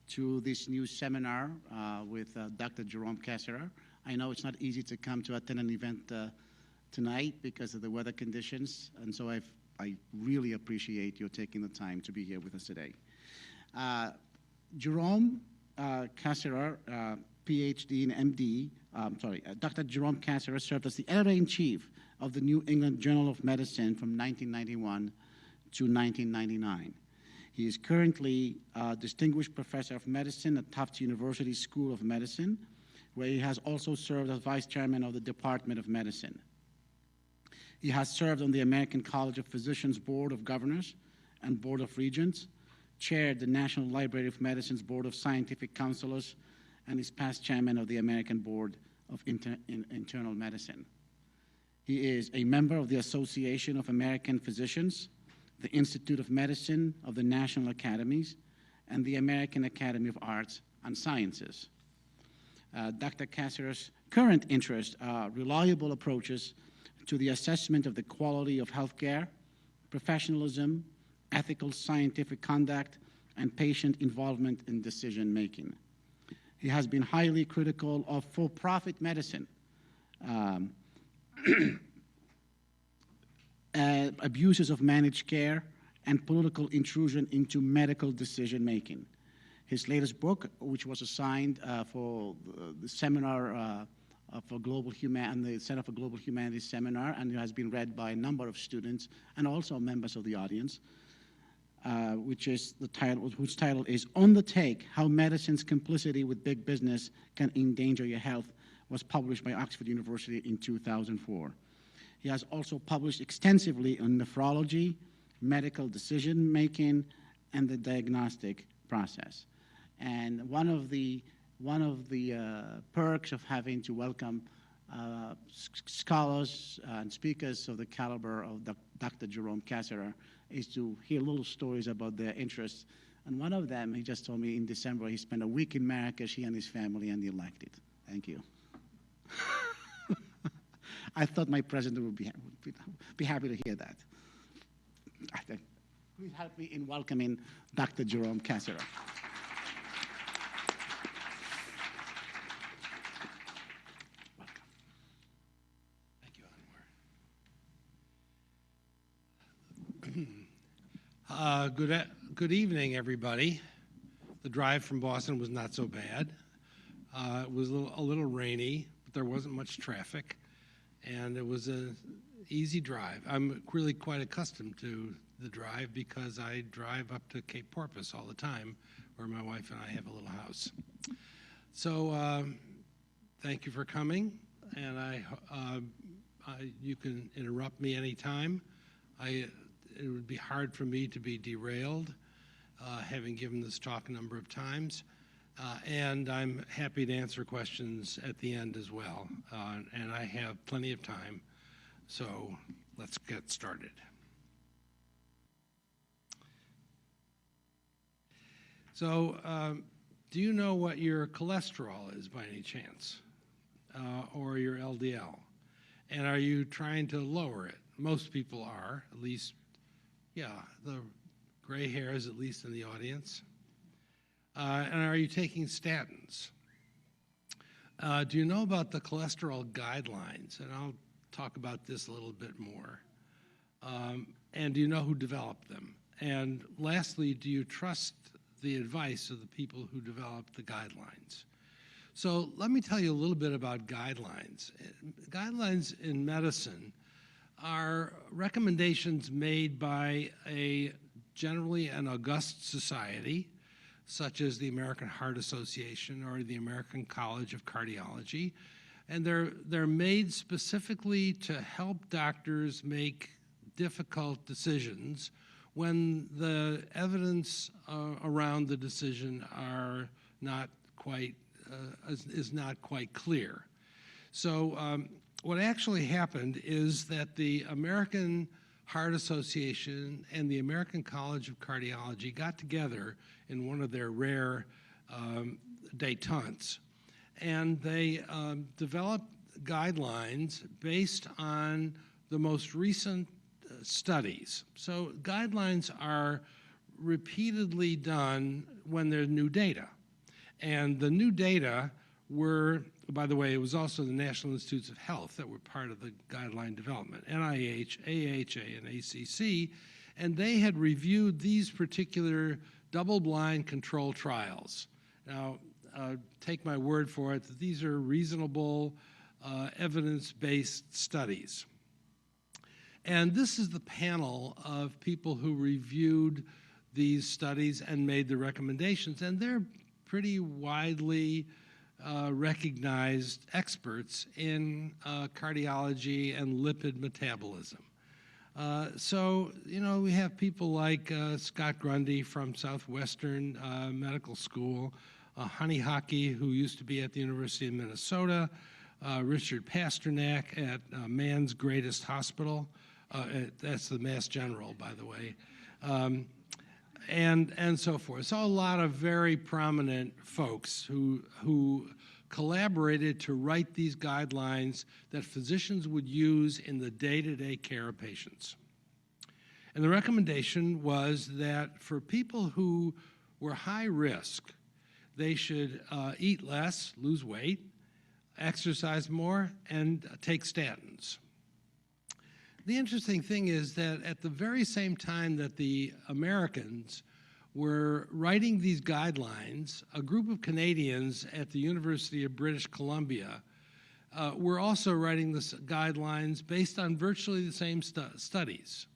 to this new seminar with Dr. Jerome Kassirer. I know it's not easy to come to attend an event tonight because of the weather conditions, and so I really appreciate you taking the time to be here with us today. Jerome Kassirer, PhD and MD, Dr. Jerome Kassirer served as the editor-in-chief of the New England Journal of Medicine from 1991 to 1999. He is currently a distinguished professor of medicine at Tufts University School of Medicine, where he has also served as vice chairman of the Department of Medicine. He has served on the American College of Physicians Board of Governors and Board of Regents, chaired the National Library of Medicine's Board of Scientific Counselors, and is past chairman of the American Board of Internal Medicine. He is a member of the Association of American Physicians, the Institute of Medicine of the National Academies, and the American Academy of Arts and Sciences. Dr. Kassirer's current interests are reliable approaches to the assessment of the quality of healthcare, professionalism, ethical scientific conduct, and patient involvement in decision-making. He has been highly critical of for-profit medicine, abuses of managed care, and political intrusion into medical decision-making. His latest book, which was assigned for the seminar for Global the Center for Global Humanities seminar, and it has been read by a number of students and also members of the audience, whose title is On the Take, How Medicine's Complicity with Big Business Can Endanger Your Health, was published by Oxford University in 2004. He has also published extensively on nephrology, medical decision-making, and the diagnostic process. And one of the perks of having to welcome scholars and speakers of the caliber of Dr. Jerome Kassirer is to hear little stories about their interests. And one of them, he just told me in December, he spent a week in Marrakesh, he and his family, and he liked it. Thank you. I thought my president would be happy to hear that. Please help me in welcoming Dr. Jerome Kassirer. Welcome. Thank you, Anouar. Good evening, everybody. The drive from Boston was not so bad. It was a little rainy, but there wasn't much traffic, and it was an easy drive. I'm really quite accustomed to the drive because I drive up to Cape Porpoise all the time, where my wife and I have a little house. So thank you for coming, and you can interrupt me anytime. It would be hard for me to be derailed, having given this talk a number of times. And I'm happy to answer questions at the end as well. And I have plenty of time, so let's get started. So do you know what your cholesterol is by any chance, or your LDL? And are you trying to lower it? Most people are, at least, yeah, the gray hairs, at least in the audience. And are you taking statins? Do you know about the cholesterol guidelines? And I'll talk about this a little bit more. And do you know who developed them? And lastly, do you trust the advice of the people who developed the guidelines? So let me tell you a little bit about guidelines. Guidelines in medicine are recommendations made by generally an august society, such as the American Heart Association or the American College of Cardiology, and they're made specifically to help doctors make difficult decisions when the evidence around the decision is not quite clear. So what actually happened is that the American Heart Association and the American College of Cardiology got together in one of their rare détentes, and they developed guidelines based on the most recent studies. So guidelines are repeatedly done when there's new data. And the new data were, by the way, it was also the National Institutes of Health that were part of the guideline development, NIH, AHA, and ACC, and they had reviewed these particular double-blind control trials. Now, take my word for it that these are reasonable, evidence-based studies. And this is the panel of people who reviewed these studies and made the recommendations, and they're pretty widely recognized experts in cardiology and lipid metabolism. So, you know, we have people like Scott Grundy from Southwestern Medical School, Honey Hockey, who used to be at the University of Minnesota, Richard Pasternak at Man's Greatest Hospital. That's the Mass General, by the way. And so forth. So a lot of very prominent folks who collaborated to write these guidelines that physicians would use in the day-to-day care of patients. And the recommendation was that for people who were high risk, they should eat less, lose weight, exercise more, and take statins. The interesting thing is that at the very same time that the Americans were writing these guidelines, a group of Canadians at the University of British Columbia were also writing the guidelines based on virtually the same studies.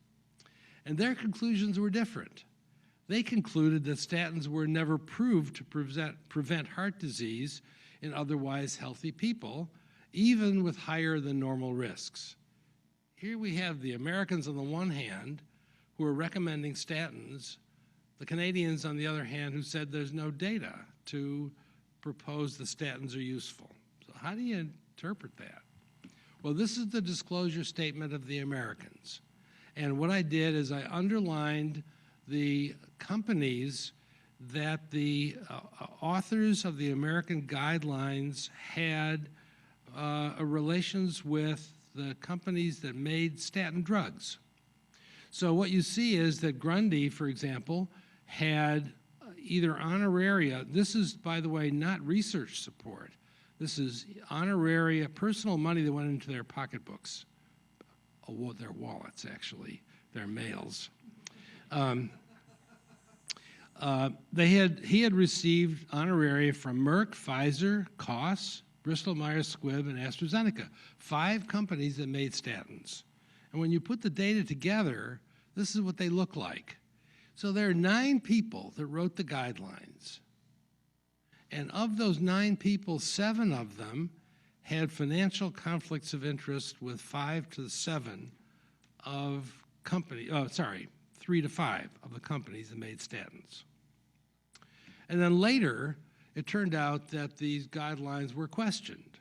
And their conclusions were different. They concluded that statins were never proved to prevent heart disease in otherwise healthy people, even with higher than normal risks. Here we have the Americans on the one hand who are recommending statins, the Canadians on the other hand who said there's no data to propose the statins are useful. So how do you interpret that? Well, this is the disclosure statement of the Americans. And what I did is I underlined the companies that the authors of the American guidelines had relations with the companies that made statin drugs. So what you see is that Grundy, for example, had either honoraria. This is, by the way, not research support. This is honoraria, personal money that went into their pocketbooks. Oh, their wallets, actually, their mails. He had received honoraria from Merck, Pfizer, Koss, Bristol Myers Squibb, and AstraZeneca, 5 companies that made statins. And when you put the data together, this is what they look like. So there are 9 people that wrote the guidelines. And of those 9 people, 7 of them had financial conflicts of interest with 5 to 7 of 3 to 5 of the companies that made statins. And then later, it turned out that these guidelines were questioned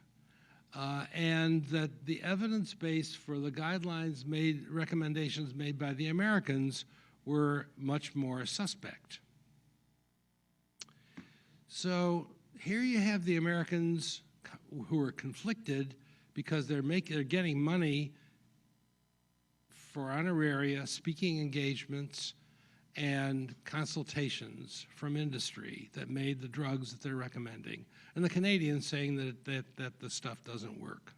and that the evidence base for the guidelines recommendations made by the Americans were much more suspect. So here you have the Americans who are conflicted because they're getting money for honoraria, speaking engagements, and consultations from industry that made the drugs that they're recommending. And the Canadians saying that the stuff doesn't work.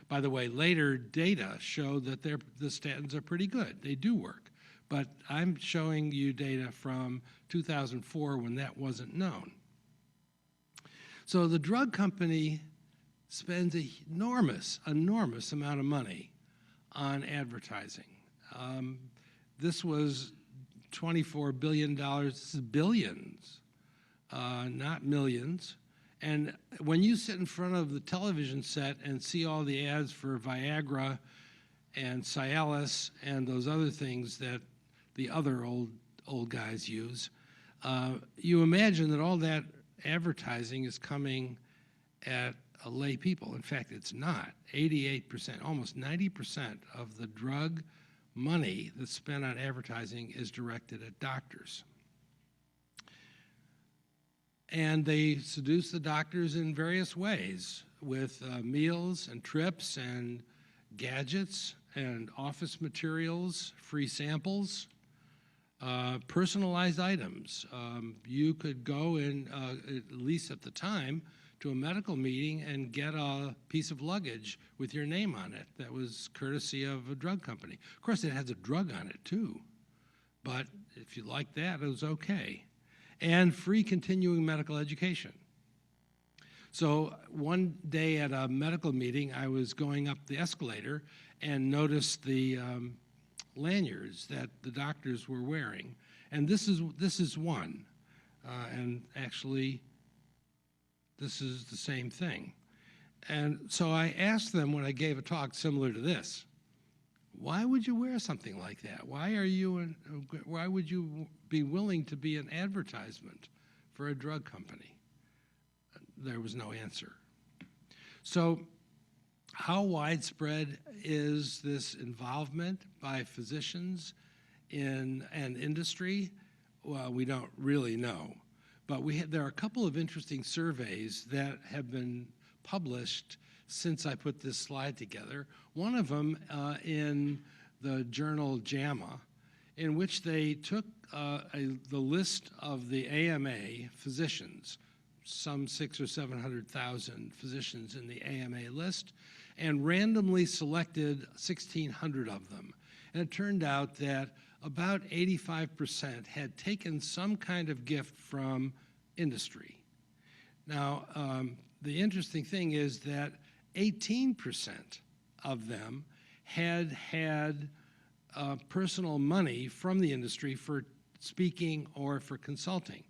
By the way, later data show that the statins are pretty good. They do work. But I'm showing you data from 2004 when that wasn't known. So the drug company spends an enormous amount of money on advertising. This was $24 billion. This is billions, not millions. And when you sit in front of the television set and see all the ads for Viagra and Cialis and those other things that the other old guys use, you imagine that all that advertising is coming at lay people. In fact, it's not. 88%, almost 90% of the drug money that's spent on advertising is directed at doctors. And they seduce the doctors in various ways with meals and trips and gadgets and office materials, free samples. Personalized items. You could go in, at least at the time, to a medical meeting and get a piece of luggage with your name on it that was courtesy of a drug company. Of course, it has a drug on it too, but if you like that, it was okay. And free continuing medical education. So one day at a medical meeting, I was going up the escalator and noticed the lanyards that the doctors were wearing. And this is one. And actually, this is the same thing. And so I asked them when I gave a talk similar to this, why would you wear something like that? Why would you be willing to be an advertisement for a drug company? There was no answer. So how widespread is this involvement by physicians in an industry? Well, we don't really know. But there are a couple of interesting surveys that have been published since I put this slide together. One of them in the journal JAMA, in which they took the list of the AMA physicians, some 600,000 or 700,000 physicians in the AMA list, and randomly selected 1,600 of them. And it turned out that about 85% had taken some kind of gift from industry. Now, the interesting thing is that 18% of them had personal money from the industry for speaking or for consulting.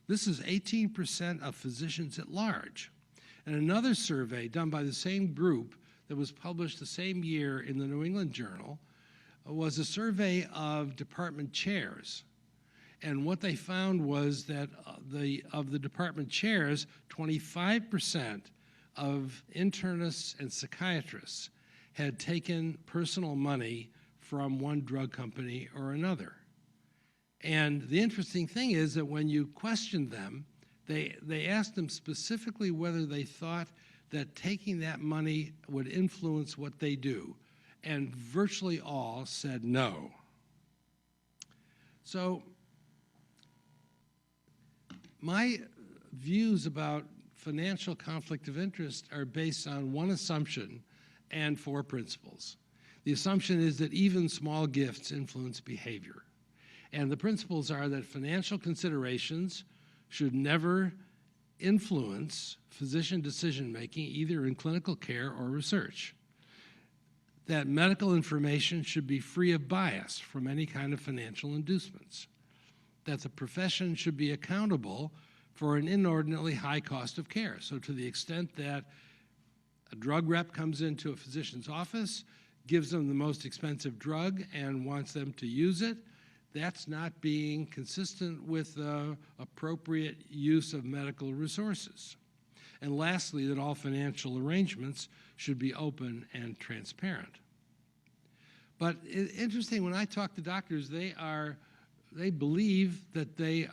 This is 18% of physicians at large. And another survey done by the same group that was published the same year in the New England Journal was a survey of department chairs. And what they found was that of the department chairs, 25% of internists and psychiatrists had taken personal money from one drug company or another. And the interesting thing is that when you questioned them, they asked them specifically whether they thought that taking that money would influence what they do. And virtually all said no. So my views about financial conflict of interest are based on one assumption and four principles. The assumption is that even small gifts influence behavior. And the principles are that financial considerations should never influence physician decision-making, either in clinical care or research. That medical information should be free of bias from any kind of financial inducements. That the profession should be accountable for an inordinately high cost of care. So to the extent that a drug rep comes into a physician's office, gives them the most expensive drug and wants them to use it, that's not being consistent with appropriate use of medical resources. And lastly, that all financial arrangements should be open and transparent. But interesting, when I talk to doctors, they believe that they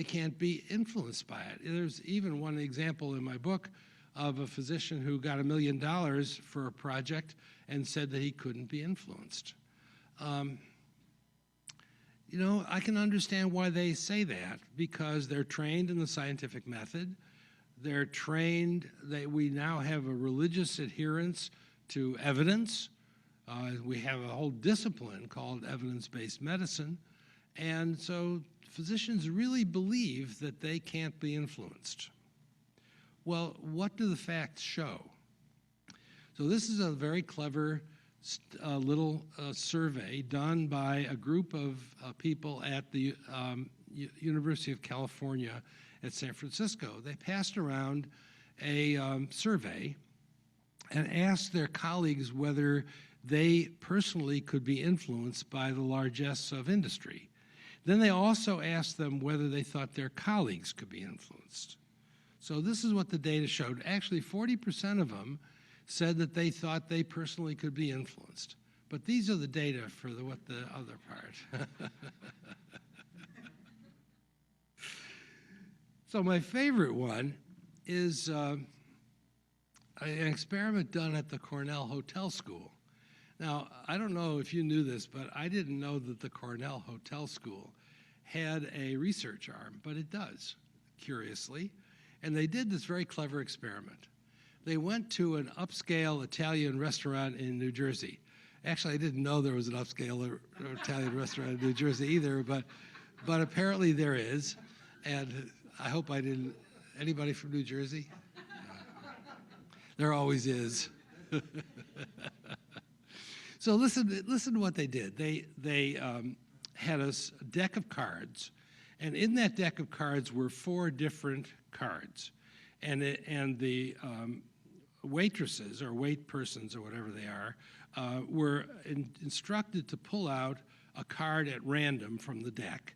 can't be influenced by it. There's even one example in my book of a physician who got $1 million for a project and said that he couldn't be influenced. You know, I can understand why they say that, because they're trained in the scientific method. They're trained, we now have a religious adherence to evidence. We have a whole discipline called evidence-based medicine. And so physicians really believe that they can't be influenced. Well, what do the facts show? So this is a very clever little survey done by a group of people at the University of California at San Francisco. They passed around a survey and asked their colleagues whether they personally could be influenced by the largesse of industry. Then they also asked them whether they thought their colleagues could be influenced. So this is what the data showed. Actually, 40% of them said that they thought they personally could be influenced. But these are the data for the other part. So my favorite one is an experiment done at the Cornell Hotel School. Now, I don't know if you knew this, but I didn't know that the Cornell Hotel School had a research arm, but it does, curiously. And they did this very clever experiment. They went to an upscale Italian restaurant in New Jersey. Actually, I didn't know there was an upscale Italian restaurant in New Jersey either, but apparently there is. And I hope I didn't, anybody from New Jersey? There always is. So listen to what they did. They had a deck of cards, and in that deck of cards were 4 different cards, and the waitresses or wait persons or whatever they are were instructed to pull out a card at random from the deck,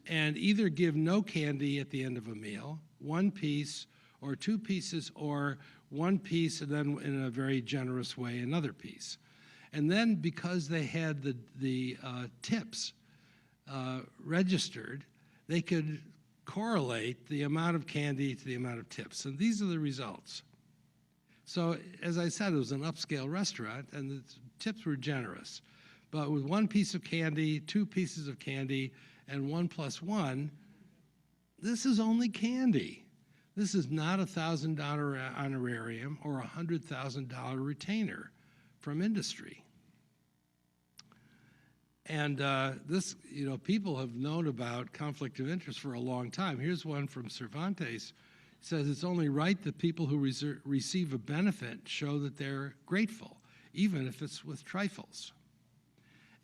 and either give no candy at the end of a meal, 1 piece or 2 pieces, or 1 piece and then in a very generous way another piece. And then because they had the tips registered, they could correlate the amount of candy to the amount of tips. And these are the results. So as I said, it was an upscale restaurant and the tips were generous. But with 1 piece of candy, 2 pieces of candy, and 1 + 1, this is only candy. This is not a $1,000 honorarium or a $100,000 retainer from industry. And this, people have known about conflict of interest for a long time. Here's one from Cervantes. It says, it's only right that people who receive a benefit show that they're grateful, even if it's with trifles.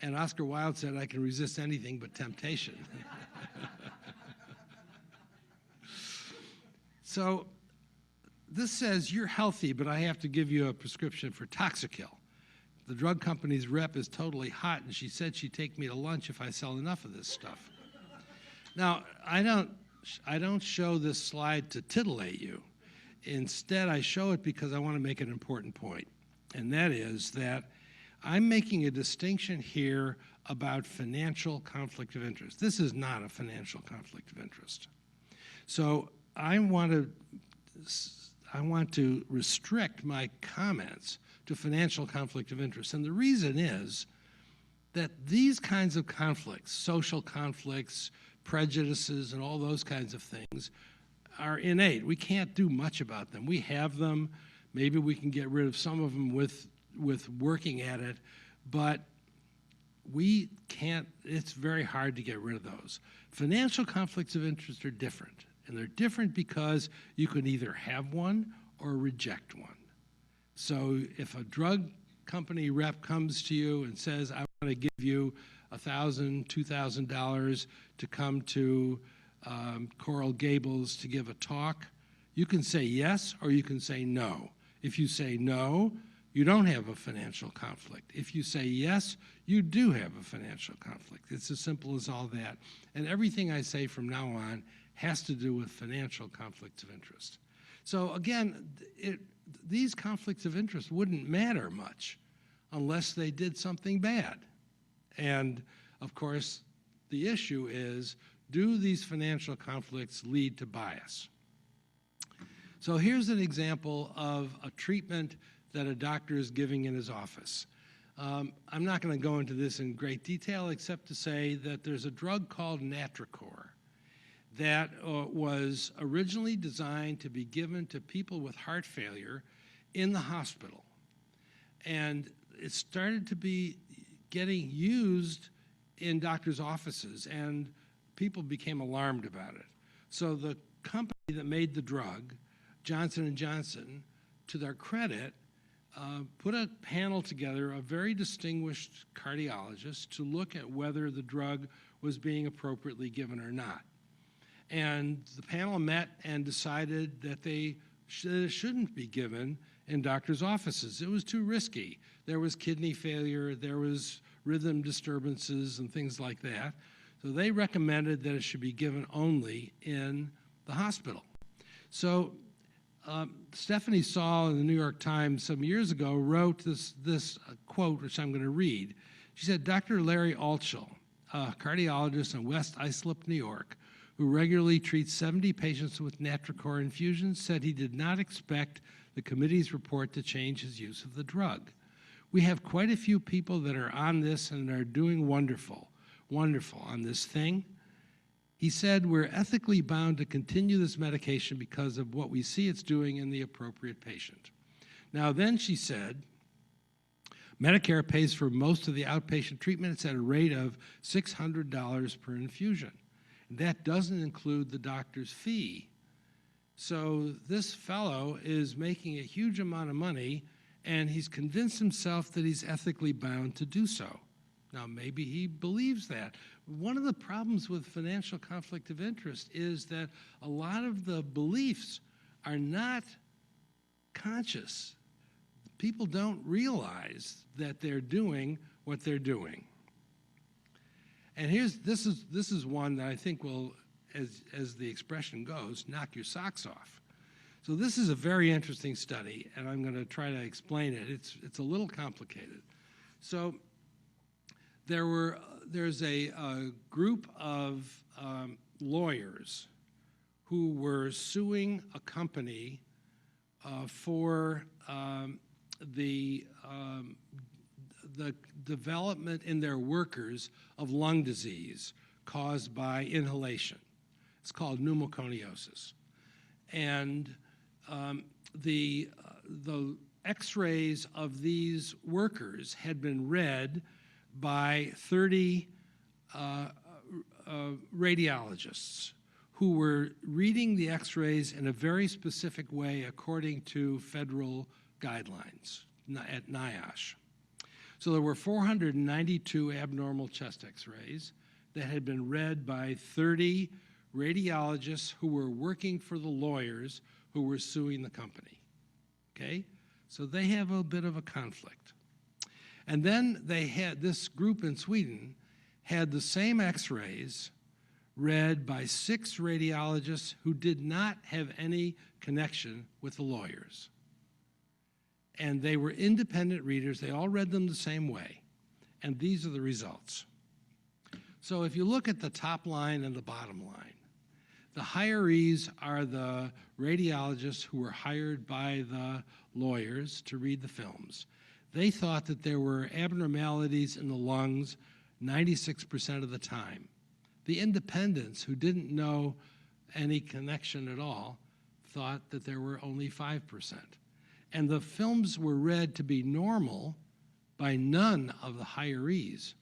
And Oscar Wilde said, I can resist anything but temptation. So this says you're healthy, but I have to give you a prescription for Toxikill. The drug company's rep is totally hot, and she said she'd take me to lunch if I sell enough of this stuff. Now, I don't show this slide to titillate you. Instead, I show it because I want to make an important point, and that is that I'm making a distinction here about financial conflict of interest. This is not a financial conflict of interest. So I want to restrict my comments to financial conflict of interest. And the reason is that these kinds of conflicts, social conflicts, prejudices, and all those kinds of things are innate. We can't do much about them. We have them. Maybe we can get rid of some of them with working at it, but we can't, it's very hard to get rid of those. Financial conflicts of interest are different, and they're different because you can either have one or reject one. So if a drug company rep comes to you and says, I want to give you $1,000, $2,000 to come to Coral Gables to give a talk, you can say yes or you can say no. If you say no, you don't have a financial conflict. If you say yes, you do have a financial conflict. It's as simple as all that. And everything I say from now on has to do with financial conflicts of interest. So again, these conflicts of interest wouldn't matter much unless they did something bad. And of course, the issue is, do these financial conflicts lead to bias? So here's an example of a treatment that a doctor is giving in his office. I'm not going to go into this in great detail except to say that there's a drug called Natracor that was originally designed to be given to people with heart failure in the hospital. And it started to be getting used in doctors' offices, and people became alarmed about it. So the company that made the drug, Johnson & Johnson, to their credit, put a panel together of very distinguished cardiologists to look at whether the drug was being appropriately given or not. And the panel met and decided that it shouldn't be given in doctors' offices. It was too risky. There was kidney failure, there was rhythm disturbances and things like that. So they recommended that it should be given only in the hospital. So Stephanie Saul in the New York Times some years ago wrote this quote, which I'm going to read. She said, Dr. Larry Altschul, a cardiologist in West Islip, New York, who regularly treats 70 patients with Natracor infusions, said he did not expect the committee's report to change his use of the drug. We have quite a few people that are on this and are doing wonderful on this thing. He said, we're ethically bound to continue this medication because of what we see it's doing in the appropriate patient. Now then she said, Medicare pays for most of the outpatient treatment. It's at a rate of $600 per infusion. That doesn't include the doctor's fee. So this fellow is making a huge amount of money, and he's convinced himself that he's ethically bound to do so. Now, maybe he believes that. One of the problems with financial conflict of interest is that a lot of the beliefs are not conscious. People don't realize that they're doing what they're doing. And this is one that I think will, as the expression goes, knock your socks off. So this is a very interesting study, and I'm going to try to explain it. It's a little complicated. So there's a group of lawyers who were suing a company for the development in their workers of lung disease caused by inhalation. It's called pneumoconiosis. And the x-rays of these workers had been read by 30 radiologists who were reading the x-rays in a very specific way according to federal guidelines at NIOSH. So there were 492 abnormal chest x-rays that had been read by 30 radiologists who were working for the lawyers who were suing the company. Okay? So they have a bit of a conflict. And then they had, this group in Sweden had the same x-rays read by 6 radiologists who did not have any connection with the lawyers. And they were independent readers. They all read them the same way. And these are the results. So if you look at the top line and the bottom line, the hirees are the radiologists who were hired by the lawyers to read the films. They thought that there were abnormalities in the lungs 96% of the time. The independents, who didn't know any connection at all, thought that there were only 5%. And the films were read to be normal by none of the hirees,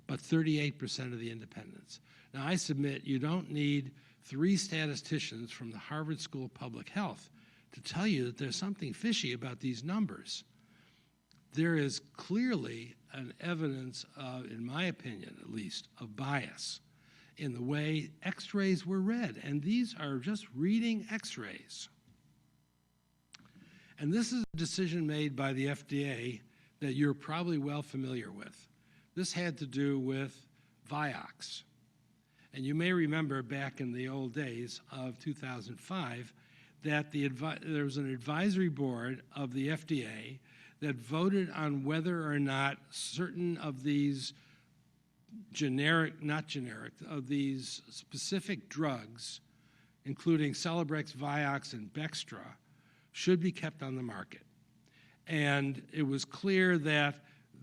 but 38% of the independents. Now, I submit you don't need 3 statisticians from the Harvard School of Public Health to tell you that there's something fishy about these numbers. There is clearly an evidence of, in my opinion at least, of bias in the way x-rays were read. And these are just reading x-rays. And this is a decision made by the FDA that you're probably well familiar with. This had to do with Vioxx. And you may remember back in the old days of 2005 that there was an advisory board of the FDA that voted on whether or not certain of these of these specific drugs, including Celebrex, Vioxx, and Bextra, should be kept on the market. And it was clear that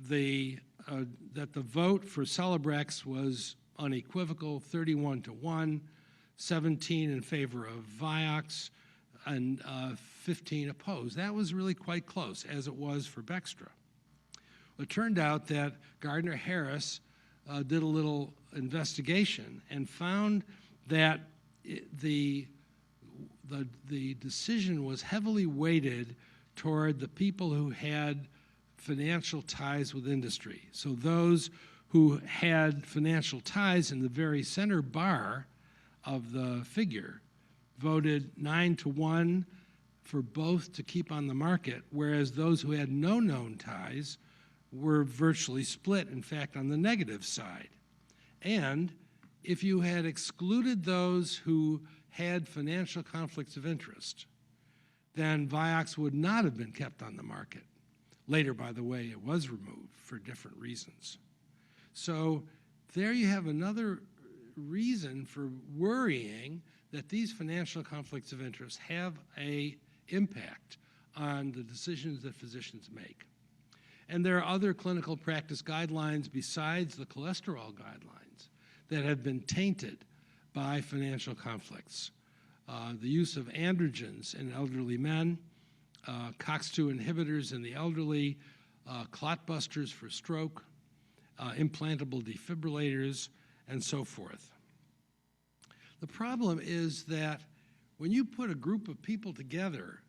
the vote for Celebrex was unequivocal, 31-1, 17 in favor of Vioxx, and 15 opposed. That was really quite close, as it was for Bextra. It turned out that Gardner-Harris did a little investigation and found that the decision was heavily weighted toward the people who had financial ties with industry. So those who had financial ties in the very center bar of the figure voted 9-1 for both to keep on the market, whereas those who had no known ties were virtually split, in fact, on the negative side. And if you had excluded those who had financial conflicts of interest, then Vioxx would not have been kept on the market. Later, by the way, it was removed for different reasons. So there you have another reason for worrying that these financial conflicts of interest have an impact on the decisions that physicians make. And there are other clinical practice guidelines besides the cholesterol guidelines that have been tainted by financial conflicts. The use of androgens in elderly men, COX-2 inhibitors in the elderly, clot busters for stroke, implantable defibrillators, and so forth. The problem is that when you put a group of people together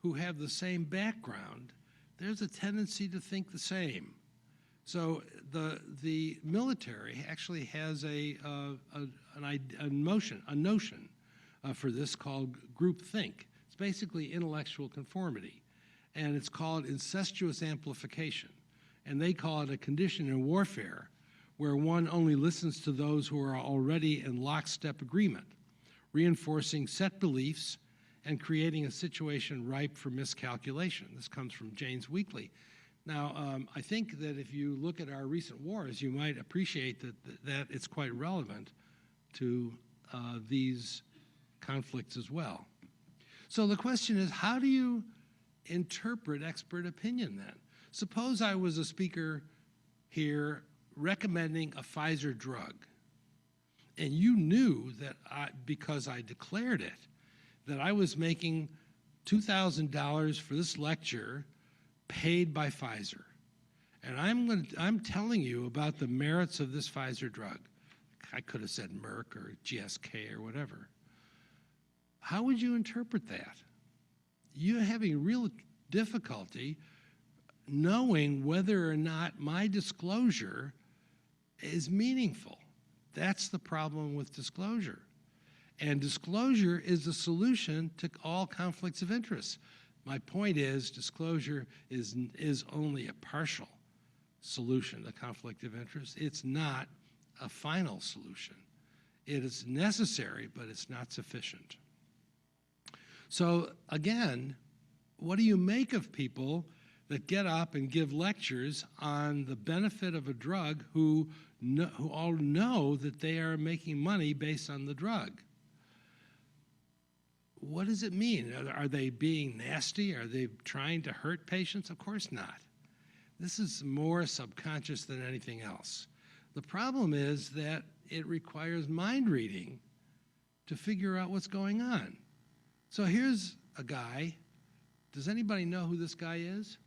who have the same background, there's a tendency to think the same. So the military actually has a notion for this called groupthink. It's basically intellectual conformity, and it's called incestuous amplification. And they call it a condition in warfare where one only listens to those who are already in lockstep agreement, reinforcing set beliefs and creating a situation ripe for miscalculation. This comes from Jane's Weekly. Now, I think that if you look at our recent wars, you might appreciate that it's quite relevant to these conflicts as well. So the question is, how do you interpret expert opinion then? Suppose I was a speaker here recommending a Pfizer drug, and you knew that because I declared it, that I was making $2,000 for this lecture paid by Pfizer. And I'm telling you about the merits of this Pfizer drug. I could have said Merck or GSK or whatever. How would you interpret that? You're having real difficulty knowing whether or not my disclosure is meaningful. That's the problem with disclosure. And disclosure is the solution to all conflicts of interest. My point is, disclosure is only a partial solution to conflict of interest. It's not a final solution. It is necessary, but it's not sufficient. So again, what do you make of people that get up and give lectures on the benefit of a drug who all know that they are making money based on the drug? What does it mean? Are they being nasty? Are they trying to hurt patients? Of course not. This is more subconscious than anything else. The problem is that it requires mind reading to figure out what's going on. So here's a guy. Does anybody know who this guy is?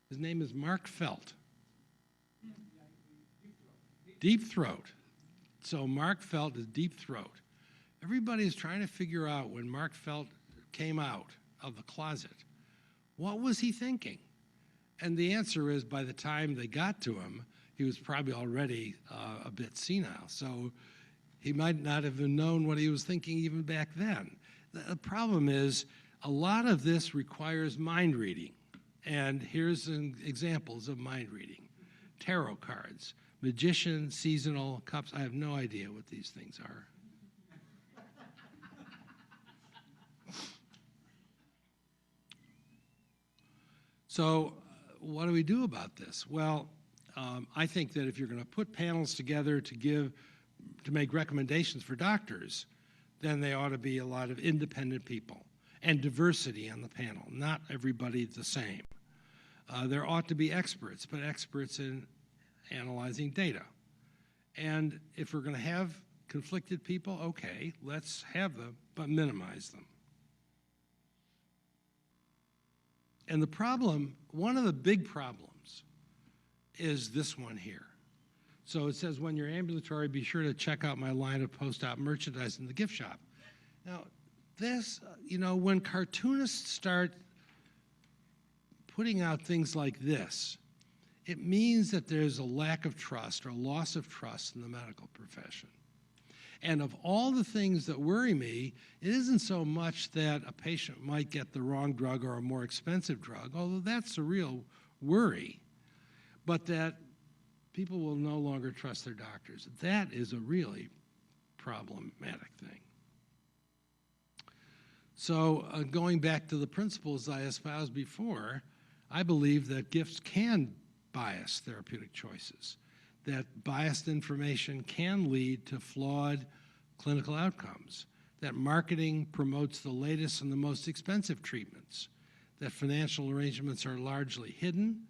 His name is Mark Felt. Deep Throat. So Mark Felt is Deep Throat. Everybody is trying to figure out when Mark Felt came out of the closet, what was he thinking? And the answer is, by the time they got to him, he was probably already a bit senile. So he might not have known what he was thinking even back then. The problem is, a lot of this requires mind reading. And here's some examples of mind reading. Tarot cards, magician, seasonal, cups. I have no idea what these things are. So what do we do about this? Well, I think that if you're going to put panels together to make recommendations for doctors, then they ought to be a lot of independent people and diversity on the panel, not everybody the same. There ought to be experts, but experts in analyzing data. And if we're going to have conflicted people, okay, let's have them, but minimize them. And the problem, one of the big problems, is this one here. So it says, when you're ambulatory, be sure to check out my line of post-op merchandise in the gift shop. Now, this, when cartoonists start putting out things like this, it means that there's a lack of trust or loss of trust in the medical profession. And of all the things that worry me, it isn't so much that a patient might get the wrong drug or a more expensive drug, although that's a real worry, but that people will no longer trust their doctors. That is a really problematic thing. So going back to the principles I espoused before, I believe that gifts can bias therapeutic choices, that biased information can lead to flawed clinical outcomes, that marketing promotes the latest and the most expensive treatments, that financial arrangements are largely hidden,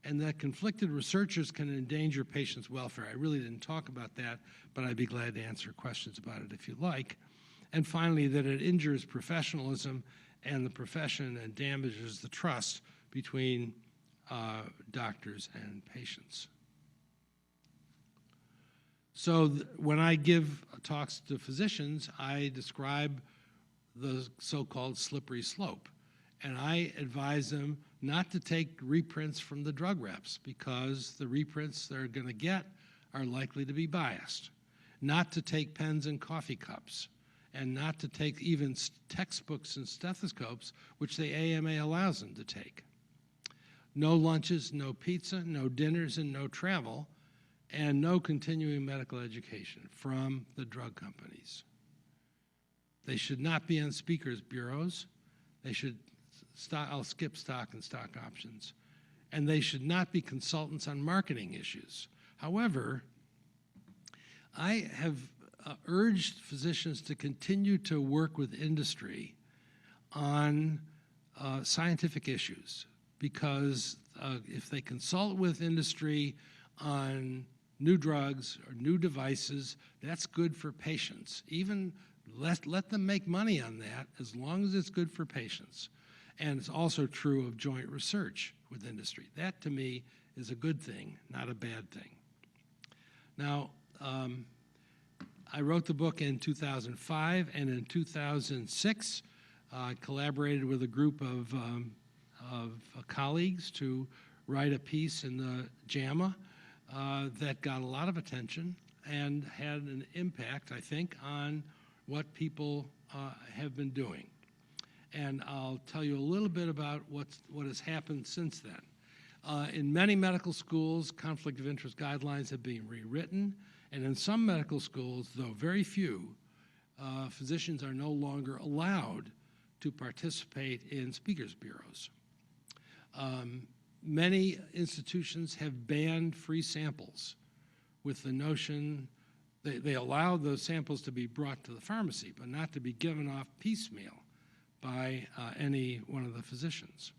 and that conflicted researchers can endanger patients' welfare. I really didn't talk about that, but I'd be glad to answer questions about it if you like. And finally, that it injures professionalism and the profession and damages the trust between doctors and patients. So when I give talks to physicians, I describe the so-called slippery slope. And I advise them not to take reprints from the drug reps because the reprints they're going to get are likely to be biased. Not to take pens and coffee cups, and not to take even textbooks and stethoscopes, which the AMA allows them to take. No lunches, no pizza, no dinners, and no travel, and no continuing medical education from the drug companies. They should not be on speakers bureaus. They should, I'll skip stock and stock options. And they should not be consultants on marketing issues. However, I have urged physicians to continue to work with industry on scientific issues, because if they consult with industry on new drugs or new devices, that's good for patients. Even let them make money on that as long as it's good for patients. And it's also true of joint research with industry. That, to me, is a good thing, not a bad thing. Now, I wrote the book in 2005, and in 2006, I collaborated with a group of colleagues to write a piece in the JAMA that got a lot of attention and had an impact, I think, on what people have been doing. And I'll tell you a little bit about what has happened since then. In many medical schools, conflict of interest guidelines have been rewritten, and in some medical schools, though very few, physicians are no longer allowed to participate in speakers bureaus. Many institutions have banned free samples with the notion they allow those samples to be brought to the pharmacy, but not to be given off piecemeal by any one of the physicians.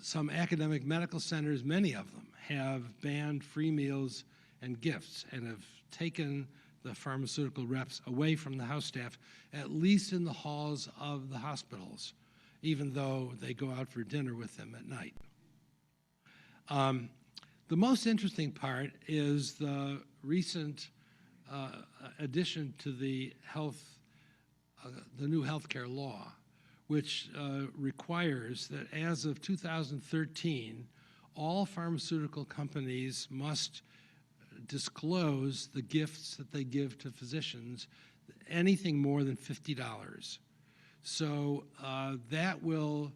Some academic medical centers, many of them, have banned free meals and gifts and have taken the pharmaceutical reps away from the house staff, at least in the halls of the hospitals, even though they go out for dinner with them at night. The most interesting part is the recent addition to the new healthcare law, which requires that as of 2013, all pharmaceutical companies must disclose the gifts that they give to physicians, anything more than $50. So that will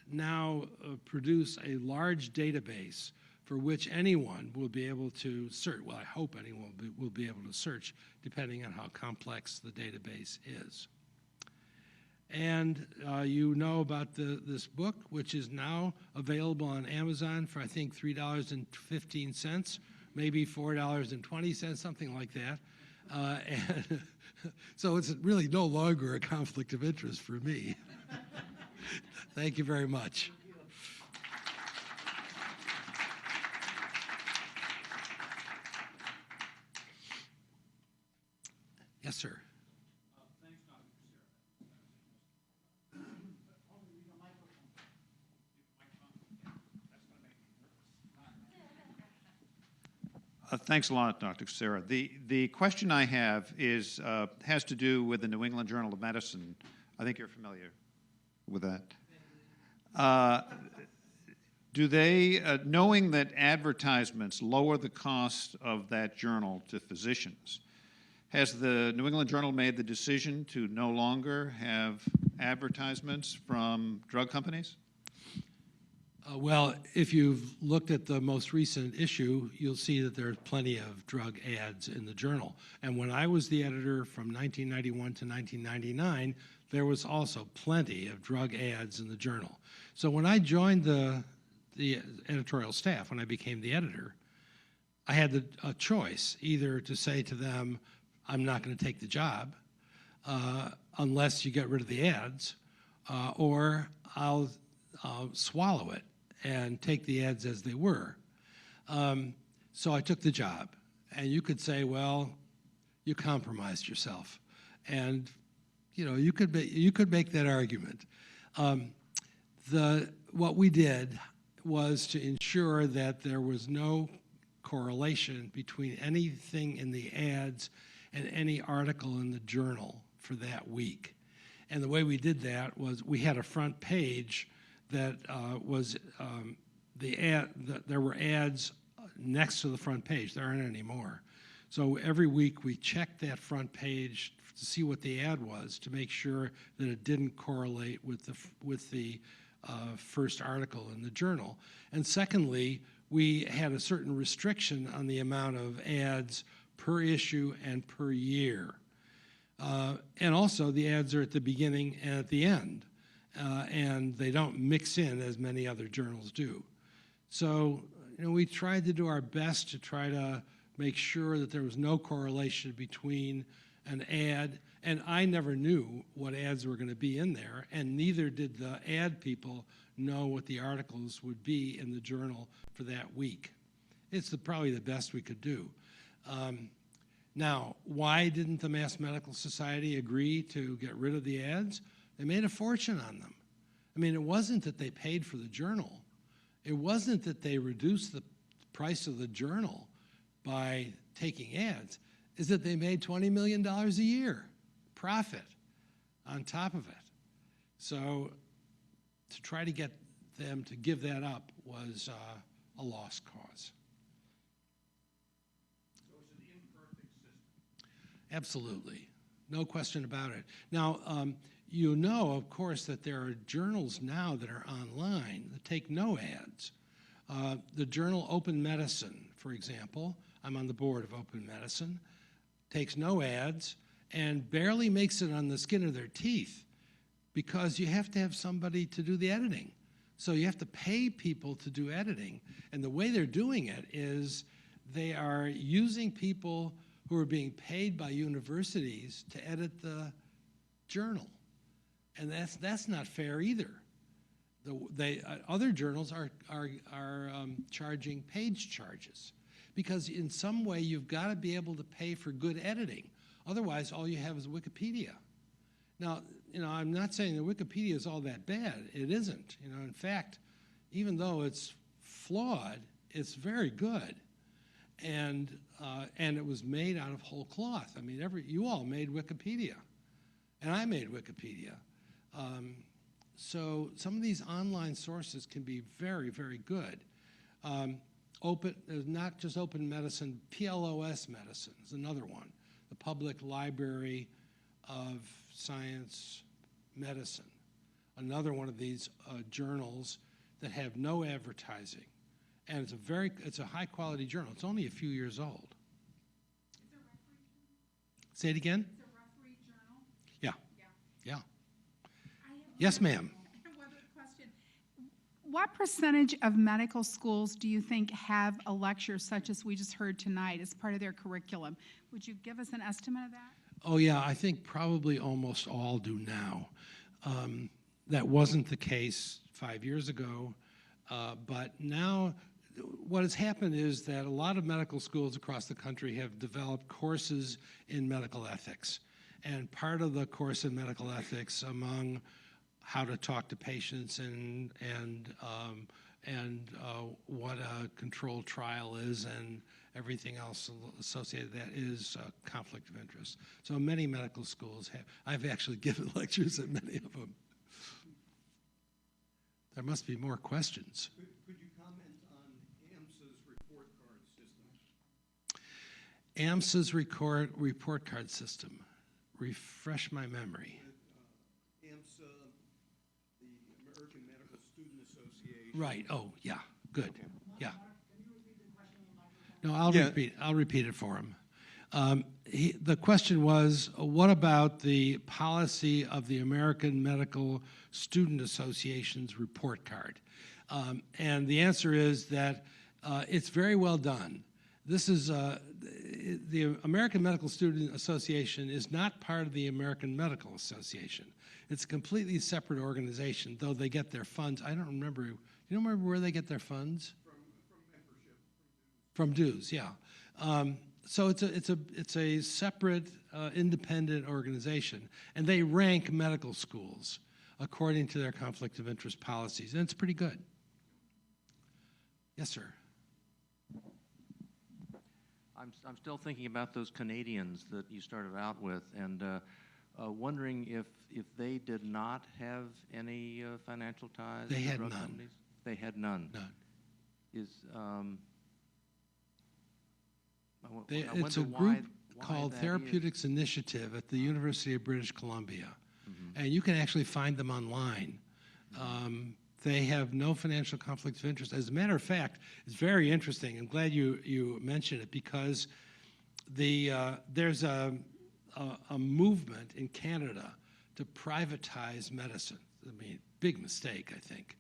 now produce a large database for which anyone will be able to search. Well, I hope anyone will be able to search, depending on how complex the database is. And you know about this book, which is now available on Amazon for, I think, $3.15, maybe $4.20, something like that. And so it's really no longer a conflict of interest for me. Thank you very much. Yes, sir. Thanks, Dr. Kassirer. Thanks a lot, Dr. Kassirer. The question I have is has to do with the New England Journal of Medicine. I think you're familiar with that. Do they, knowing that advertisements lower the cost of that journal to physicians, has the New England Journal made the decision to no longer have advertisements from drug companies? Well, if you've looked at the most recent issue, you'll see that there's plenty of drug ads in the journal. And when I was the editor from 1991 to 1999, there was also plenty of drug ads in the journal. So when I joined the editorial staff, when I became the editor, I had a choice, either to say to them, I'm not going to take the job unless you get rid of the ads, or I'll swallow it and take the ads as they were. So I took the job. And you could say, well, you compromised yourself. And, you know, you could make that argument. What we did was to ensure that there was no correlation between anything in the ads and any article in the journal for that week. And the way we did that was we had a front page that was there were ads next to the front page. There aren't any more. So every week we checked that front page to see what the ad was to make sure that it didn't correlate with the first article in the journal. And secondly, we had a certain restriction on the amount of ads per issue and per year. And also the ads are at the beginning and at the end, and they don't mix in as many other journals do. So, you know, we tried to do our best to try to make sure that there was no correlation between an ad, and I never knew what ads were going to be in there, and neither did the ad people know what the articles would be in the journal for that week. It's probably the best we could do. Now, why didn't the Mass Medical Society agree to get rid of the ads? They made a fortune on them. I mean, it wasn't that they paid for the journal. It wasn't that they reduced the price of the journal by taking ads. Is that they made $20 million a year profit on top of it. So to try to get them to give that up was a lost cause. So it's an imperfect system. Absolutely. No question about it. Now, you know, of course, that there are journals now that are online that take no ads. The journal Open Medicine, for example, I'm on the board of Open Medicine, takes no ads and barely makes it on the skin of their teeth because you have to have somebody to do the editing. So you have to pay people to do editing. And the way they're doing it is they are using people who are being paid by universities to edit the journal. And that's not fair either. Other journals are charging page charges because in some way you've got to be able to pay for good editing. Otherwise, all you have is Wikipedia. Now, you know, I'm not saying that Wikipedia is all that bad. It isn't. You know, in fact, even though it's flawed, it's very good. And it was made out of whole cloth. I mean, you all made Wikipedia, and I made Wikipedia. So some of these online sources can be very, very good. Not just Open Medicine, PLOS Medicine is another one, the Public Library of Science Medicine, another one of these journals that have no advertising. And it's a high quality journal. It's only a few years old. Is it referee? Say it again? Is it referee journal? Yeah. Yeah. Yeah. Yes, ma'am. I have one other question. What percentage of medical schools do you think have a lecture such as we just heard tonight as part of their curriculum? Would you give us an estimate of that? Oh, yeah, I think probably almost all do now. That wasn't the case 5 years ago, but now what has happened is that a lot of medical schools across the country have developed courses in medical ethics. And part of the course in medical ethics, among how to talk to patients and what a controlled trial is and everything else associated with that is a conflict of interest. So many medical schools have. I've actually given lectures at many of them. There must be more questions. Could you comment on AMSA's report card system? AMSA's report card system. Refresh my memory. AMSA, the American Medical Student Association. Right. Oh, yeah. Good. Yeah. Can you repeat the question? No, I'll repeat it for him. The question was, what about the policy of the American Medical Student Association's report card? And the answer is that it's very well done. This is the American Medical Student Association is not part of the American Medical Association. It's a completely separate organization, though they get their funds. I don't remember. Do you remember where they get their funds? From dues, yeah. So it's a separate, independent organization, and they rank medical schools according to their conflict of interest policies, and it's pretty good. Yes, sir. I'm still thinking about those Canadians that you started out with, and wondering if they did not have any financial ties. They to had drug none. companies? They had none. None. It's a group called Therapeutics Initiative at the University of British Columbia, and you can actually find them online. They have no financial conflict of interest. As a matter of fact, it's very interesting. I'm glad you mentioned it, because there's a movement in Canada to privatize medicine. I mean, big mistake, I think.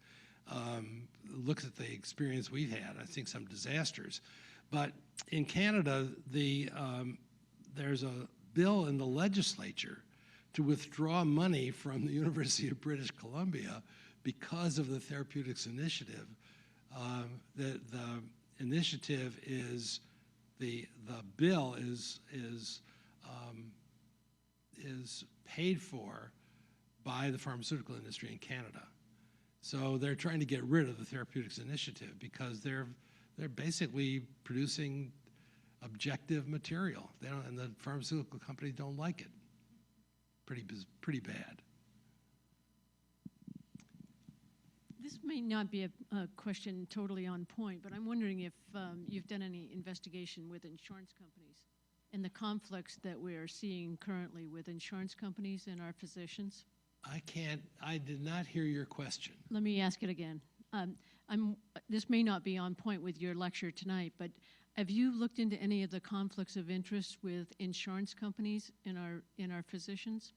Look at the experience we've had. I think some disasters. But in Canada, there's a bill in the legislature to withdraw money from the University of British Columbia because of the Therapeutics Initiative. The initiative is the bill is paid for by the pharmaceutical industry in Canada. So they're trying to get rid of the Therapeutics Initiative because they're basically producing objective material. They don't, and the pharmaceutical companies don't like it. Pretty bad. This may not be a question totally on point, but I'm wondering if you've done any investigation with insurance companies and the conflicts that we are seeing currently with insurance companies and our physicians. I did not hear your question. Let me ask it again. This may not be on point with your lecture tonight, but have you looked into any of the conflicts of interest with insurance companies and our physicians?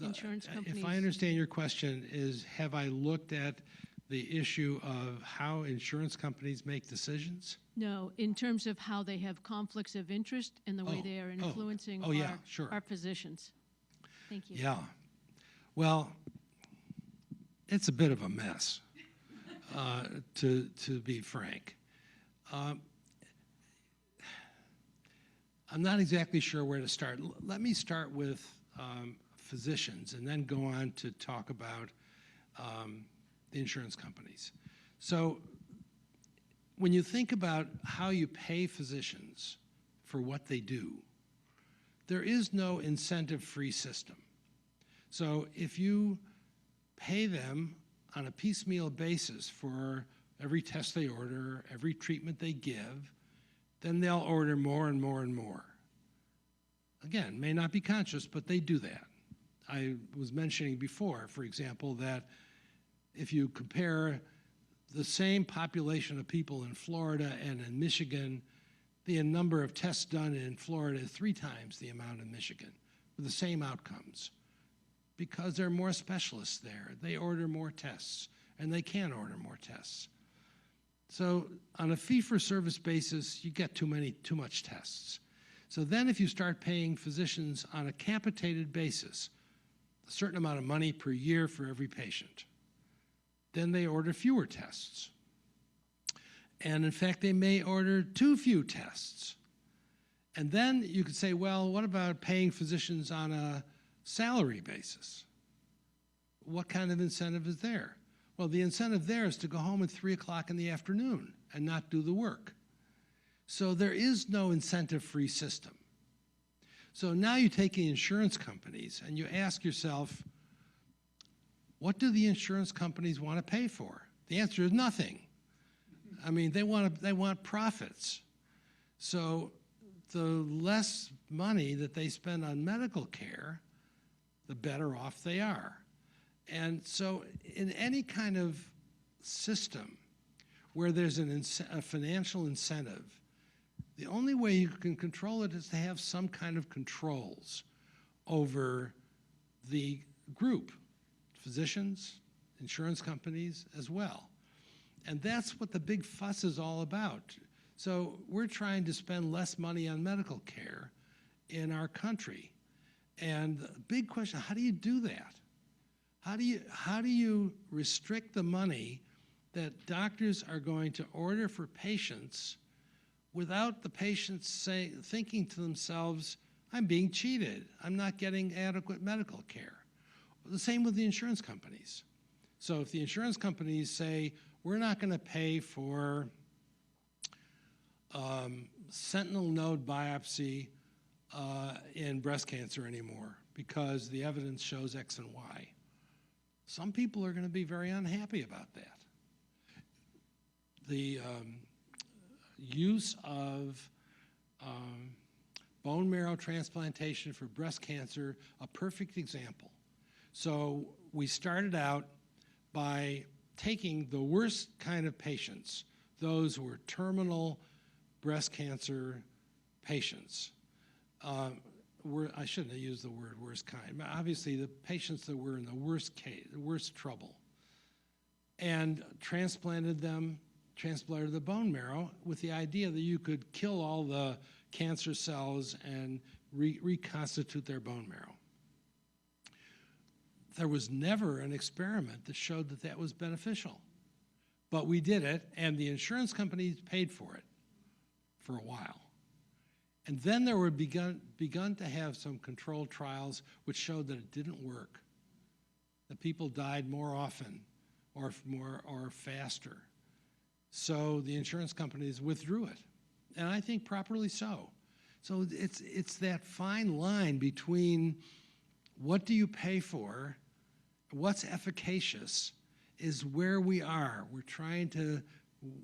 Insurance companies. If I understand your question, is have I looked at the issue of how insurance companies make decisions? No, in terms of how they have conflicts of interest and the way they are influencing our physicians. Thank you. Yeah. Well, it's a bit of a mess, to be frank. I'm not exactly sure where to start. Let me start with physicians and then go on to talk about the insurance companies. So when you think about how you pay physicians for what they do, there is no incentive-free system. So if you pay them on a piecemeal basis for every test they order, every treatment they give, then they'll order more and more and more. Again, may not be conscious, but they do that. I was mentioning before, for example, that if you compare the same population of people in Florida and in Michigan, the number of tests done in Florida is 3 times the amount in Michigan with the same outcomes, because there are more specialists there. They order more tests, and they can order more tests. So on a fee-for-service basis, you get too much tests. So then if you start paying physicians on a capitated basis, a certain amount of money per year for every patient, then they order fewer tests. And in fact, they may order too few tests. And then you could say, well, what about paying physicians on a salary basis? What kind of incentive is there? Well, the incentive there is to go home at 3 o'clock in the afternoon and not do the work. So there is no incentive-free system. So now you take the insurance companies and you ask yourself, what do the insurance companies want to pay for? The answer is nothing. I mean, they want profits. So the less money that they spend on medical care, the better off they are. And so in any kind of system where there's a financial incentive, the only way you can control it is to have some kind of controls over the group, physicians, insurance companies as well. And that's what the big fuss is all about. So we're trying to spend less money on medical care in our country. And the big question, how do you do that? How do you restrict the money that doctors are going to order for patients without the patients thinking to themselves, I'm being cheated, I'm not getting adequate medical care? The same with the insurance companies. So if the insurance companies say, we're not going to pay for sentinel node biopsy in breast cancer anymore because the evidence shows X and Y, some people are going to be very unhappy about that. The use of bone marrow transplantation for breast cancer, a perfect example. So we started out by taking the worst kind of patients, those who were terminal breast cancer patients. I shouldn't have used the word worst kind, but obviously the patients that were in the worst case, the worst trouble, and transplanted the bone marrow with the idea that you could kill all the cancer cells and reconstitute their bone marrow. There was never an experiment that showed that that was beneficial. But we did it, and the insurance companies paid for it for a while. And then there were begun to have some controlled trials which showed that it didn't work, that people died more often or faster. So the insurance companies withdrew it, and I think properly so. So it's that fine line between what do you pay for, what's efficacious, is where we are. We're trying to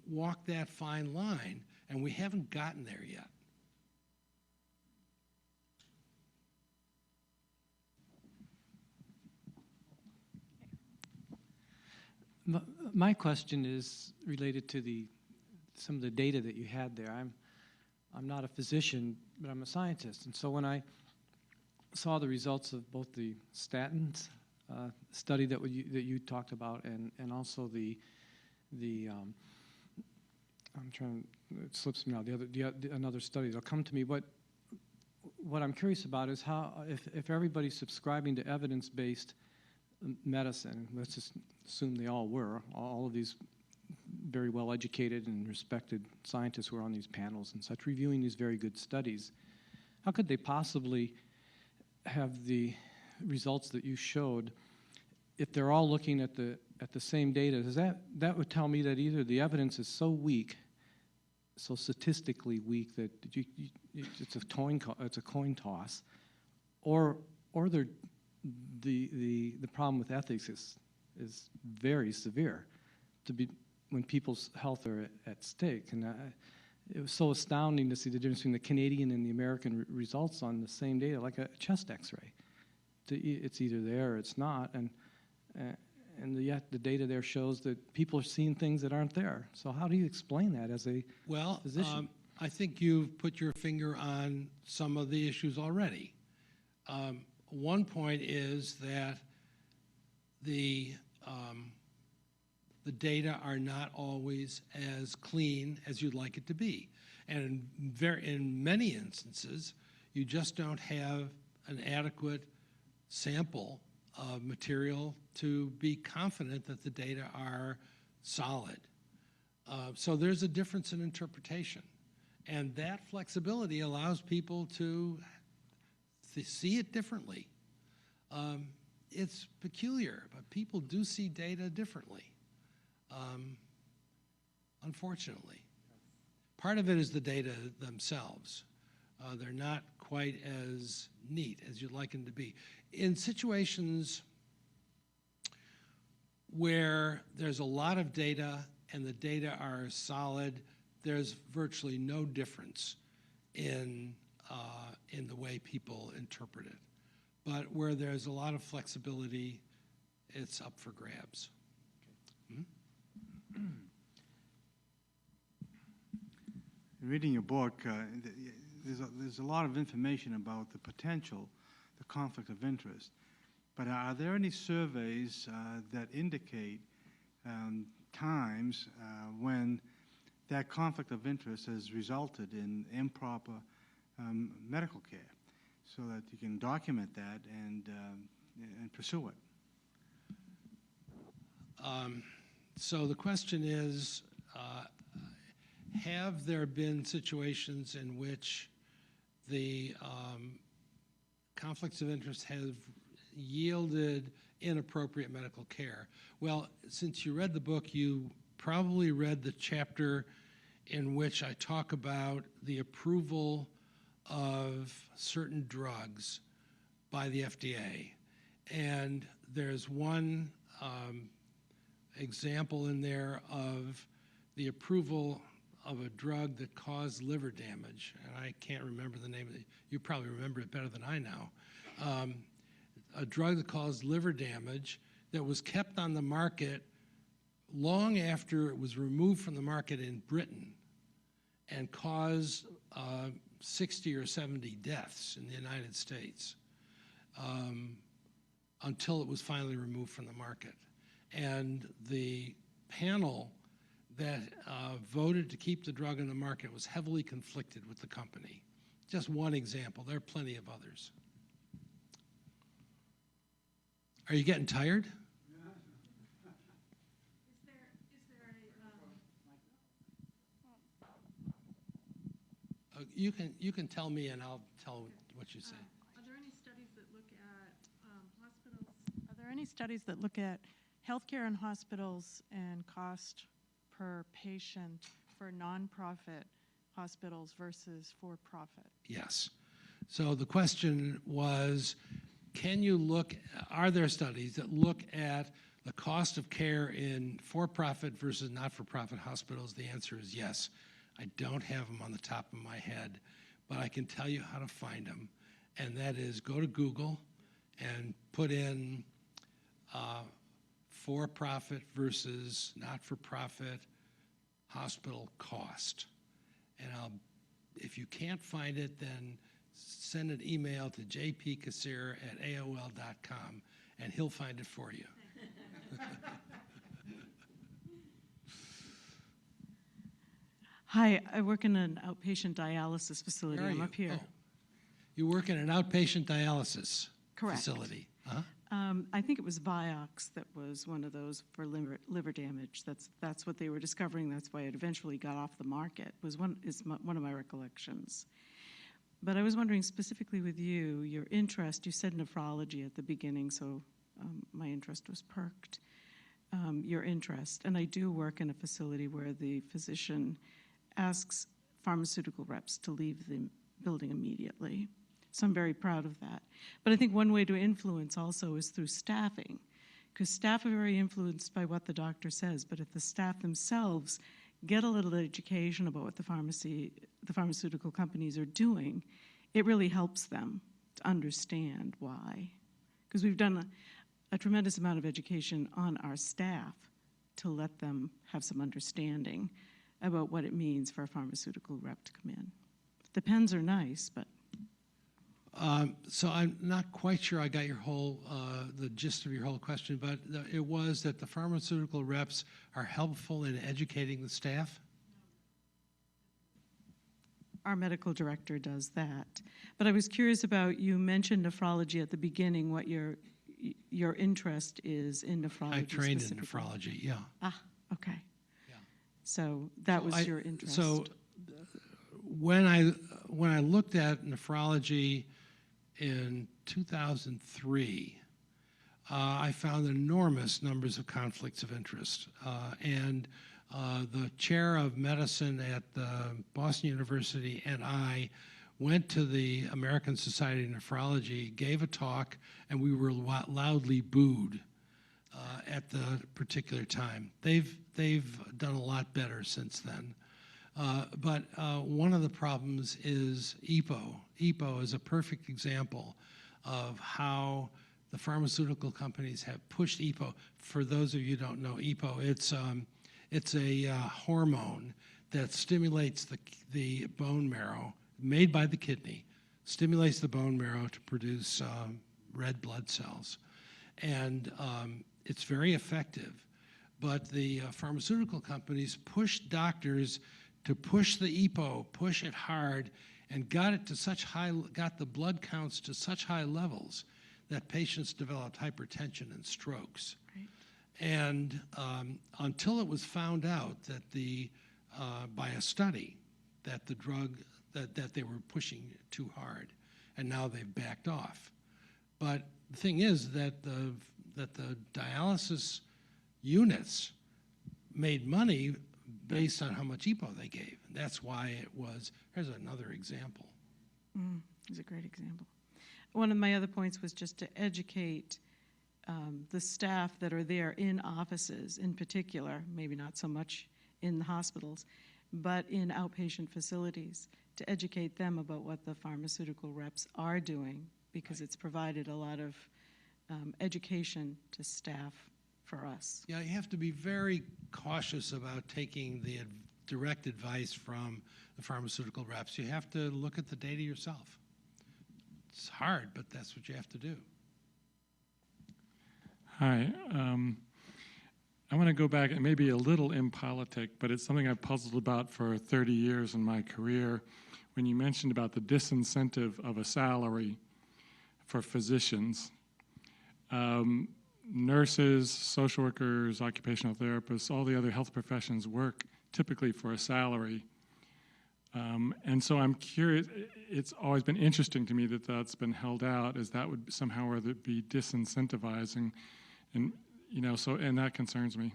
walk that fine line, and we haven't gotten there yet. My question is related to some of the data that you had there. I'm not a physician, but I'm a scientist, and so when I saw the results of both the statins study that you talked about, and also I'm trying, it slips me now, another study that'll come to me. But what I'm curious about is how, if everybody's subscribing to evidence-based medicine, let's just assume they all were, all of these very well-educated and respected scientists who are on these panels and such, reviewing these very good studies, how could they possibly have the results that you showed if they're all looking at the same data? That would tell me that either the evidence is so weak, so statistically weak that it's a coin toss, or the problem with ethics is very severe when people's health are at stake. And it was so astounding to see the difference between the Canadian and the American results on the same data, like a chest X-ray. It's either there or it's not, and yet the data there shows that people are seeing things that aren't there. So how do you explain that as a physician? I think you've put your finger on some of the issues already. One point is that the data are not always as clean as you'd like it to be. And in many instances, you just don't have an adequate sample of material to be confident that the data are solid. So there's a difference in interpretation. And that flexibility allows people to see it differently. It's peculiar, but people do see data differently, unfortunately. Part of it is the data themselves. They're not quite as neat as you'd like them to be. In situations where there's a lot of data and the data are solid, there's virtually no difference in the way people interpret it. But where there's a lot of flexibility, it's up for grabs. Reading your book, there's a lot of information about the potential, the conflict of interest. But are there any surveys that indicate times when that conflict of interest has resulted in improper medical care, so that you can document that and pursue it. So the question is, have there been situations in which the conflicts of interest have yielded inappropriate medical care? Well, since you read the book, you probably read the chapter in which I talk about the approval of certain drugs by the FDA. And there's one example in there of the approval of a drug that caused liver damage, and I can't remember the name of it. You probably remember it better than I now. A drug that caused liver damage that was kept on the market long after it was removed from the market in Britain and caused 60 or 70 deaths in the United States until it was finally removed from the market. And the panel that voted to keep the drug in the market was heavily conflicted with the company. Just one example. There are plenty of others. Are you getting tired? You can tell me and I'll tell what you say. Are there any studies that look at hospitals? Are there any studies that look at healthcare in hospitals and cost per patient for nonprofit hospitals versus for-profit? Yes. So the question was, are there studies that look at the cost of care in for-profit versus not-for-profit hospitals? The answer is yes. I don't have them on the top of my head, but I can tell you how to find them. And that is, go to Google and put in for-profit versus not-for-profit hospital cost. And if you can't find it, then send an email to jpkassirer@aol.com, and he'll find it for you. Hi, I work in an outpatient dialysis facility. Where are I'm you? up here. Oh. You work in an outpatient dialysis Correct. facility. Huh? I think it was Vioxx that was one of those for liver damage. That's what they were discovering. That's why it eventually got off the market. One of my recollections. But I was wondering specifically with you, your interest. You said nephrology at the beginning, so my interest was perked. Your interest, and I do work in a facility where the physician asks pharmaceutical reps to leave the building immediately. So I'm very proud of that. But I think one way to influence also is through staffing, because staff are very influenced by what the doctor says, but if the staff themselves get a little education about what the pharmaceutical companies are doing, it really helps them to understand why. Because we've done a tremendous amount of education on our staff to let them have some understanding about what it means for a pharmaceutical rep to come in. The pens are nice, but... So I'm not quite sure I got the gist of your whole question, but it was that the pharmaceutical reps are helpful in educating the staff? Our medical director does that. But I was curious about, you mentioned nephrology at the beginning, what your interest is in nephrology. I trained in nephrology, yeah. Ah, okay. Yeah. So that was your interest. So when I looked at nephrology in 2003, I found enormous numbers of conflicts of interest. And the chair of medicine at Boston University and I went to the American Society of Nephrology, gave a talk, and we were loudly booed at the particular time. They've done a lot better since then. But one of the problems is EPO. EPO is a perfect example of how the pharmaceutical companies have pushed EPO. For those of you who don't know EPO, it's a hormone that stimulates the bone marrow, made by the kidney, stimulates the bone marrow to produce red blood cells. And it's very effective. but the pharmaceutical companies pushed doctors to push the EPO, push it hard, and got the blood counts to such high levels that patients developed hypertension and strokes. Right. And until it was found out that by a study that the drug, that they were pushing too hard, and now they've backed off. But the thing is that the dialysis units made money based on how much EPO they gave. And that's why it was, here's another example. It's a great example. One of my other points was just to educate the staff that are there in offices in particular, maybe not so much in the hospitals, but in outpatient facilities, to educate them about what the pharmaceutical reps are doing, because it's provided a lot of education to staff for us. Yeah, you have to be very cautious about taking the direct advice from the pharmaceutical reps. You have to look at the data yourself. It's hard, but that's what you have to do. Hi. I want to go back, and maybe a little impolitic, but it's something I've puzzled about for 30 years in my career. When you mentioned about the disincentive of a salary for physicians, nurses, social workers, occupational therapists, all the other health professions work typically for a salary. And so I'm curious, it's always been interesting to me that that's been held out, as that would somehow or other be disincentivizing. And, you know, so, and that concerns me.